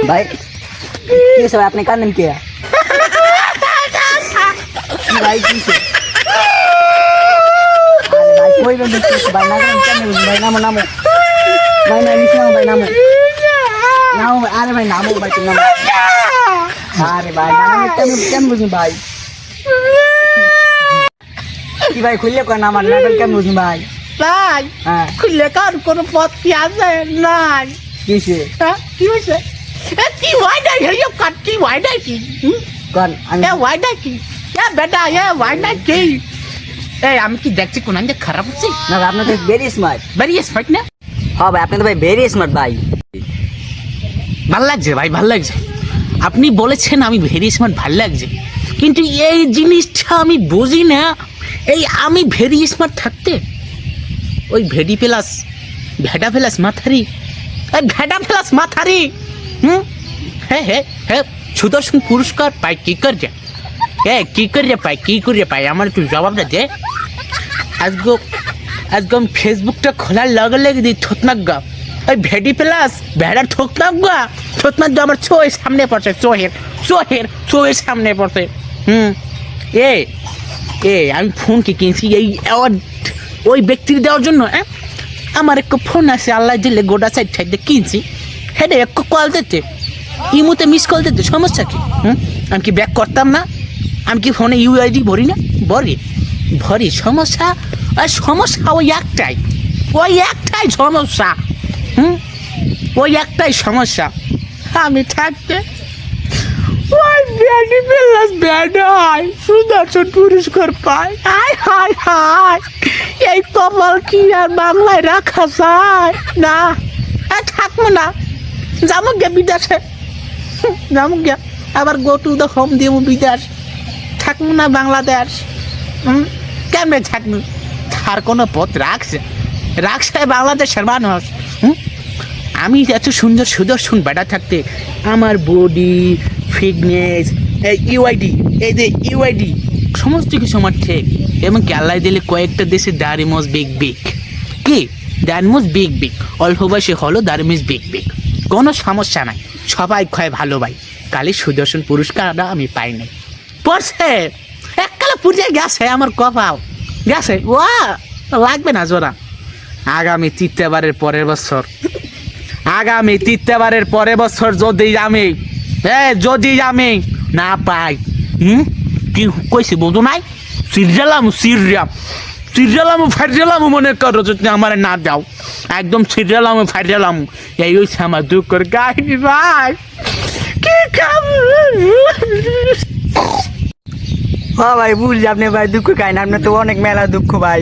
भाई किस भाई आपने कान किया भाई किस भाई कोई भी किस भाई ना क्या नहीं भाई नाम नाम भाई ना लिखना भाई नाम नाम अरे भाई नाम भाई तुम नाम अरे भाई नाम क्या बुझी भाई कि भाई खुले को नाम ना क्या बुझी भाई নাই খুললে কার কোনো পথ কি আছে নাই কিসে কি হয়েছে কি হয় না হেরিও কাট কি হয় না কি কোন এ হয় না কি এ বেটা এ হয় না কি এই আমি কি দেখছি কোন আনতে খারাপ হচ্ছে না আপনি তো ভেরি স্মার্ট না হ্যাঁ ভাই আপনি তো ভাই ভেরি স্মার্ট ভাই ভাল লাগছে ভাই ভাল লাগছে আপনি বলেছেন আমি ভেরি স্মার্ট ভাল লাগছে কিন্তু এই জিনিসটা আমি বুঝি না এই আমি ভেরি স্মার্ট থাকতে ওই ভেডি প্লাস ভেডা প্লাস মাথারি ভেডা প্লাস মাথারি হ্যাঁ হ্যাঁ হ্যাঁ সুদর্শন পুরস্কার পাই কি করে কি করে পাই আমার একটু জবাবটা দে আজকে আমি ফেসবুকটা খোলার লগে লেগে দিই থতনাক গা ওই ভেডি প্লাস ভেড়ার থতনাক গা থতনাক গা আমার চোখের সামনে পড়ছে চোখের সামনে পড়ছে আমি ফোন কি কিনছি এই অ্যাওয়ার্ড ওই ব্যক্তির দেওয়ার জন্য আমার একটা ফোন আছে আল্লাহ দিলে গোটা সাইড কিনছি হ্যাঁ একটু কল দিতে ইমুতে মিস কল দিতে সমস্যা কি আমি কি ব্যাক করতাম না আমি কি ফোনে ইউআইডি ভরি না ভরি সমস্যা ওই একটাই সমস্যা ওই একটাই সমস্যা আমি থাকতে ওই ব্যাডি প্লাস ব্যাডাই সুদর্শন পুরস্কার পাই হায় এই কপাল কি আর বাংলায় রাখা যায় না থাকবো না যাবো গে বিদেশে আবার গো টু দ্য হোম দিব বিদেশ থাকবো না বাংলাদেশ কেমনে থাকবো তার কোনো পথ রাখছে বাংলাদেশের মানুষ আমি এত সুন্দর সুদর্শন বেটা থাকতে আমার বডি ফিটনেস ইউআইডি এই যে ইউআইডি সমস্ত কিছু আমার ঠিক এবং কেল্লায় দিলে কয়েকটা দেশে দারিমস বিগ কি দারিমস বিগ অল্প বয়সে হলো দারিমস বিগ কোনো সমস্যা নাই সবাই খয় ভালো ভাই কালি সুদর্শন পুরস্কারটা আমি পাই নাই পড়ছে এককালে পুড়িয়ে গেছে আমার কপাল গেছে লাগবে না জোরা আগামী তৃতীয়বারের পরের বছর যদি আমি না পাই কি কইছি বোঝো নাই সিরিয়ালাম ফাইরালাম মনে করো যদি আমার না দাও একদম ফাইরালাম এই হচ্ছে আমার দুঃখের কাহিনী ভাই কি হ্যাঁ ভাই বুঝলি আপনি ভাই দুঃখ কাহিনী আপনার তো অনেক মেলা দুঃখ ভাই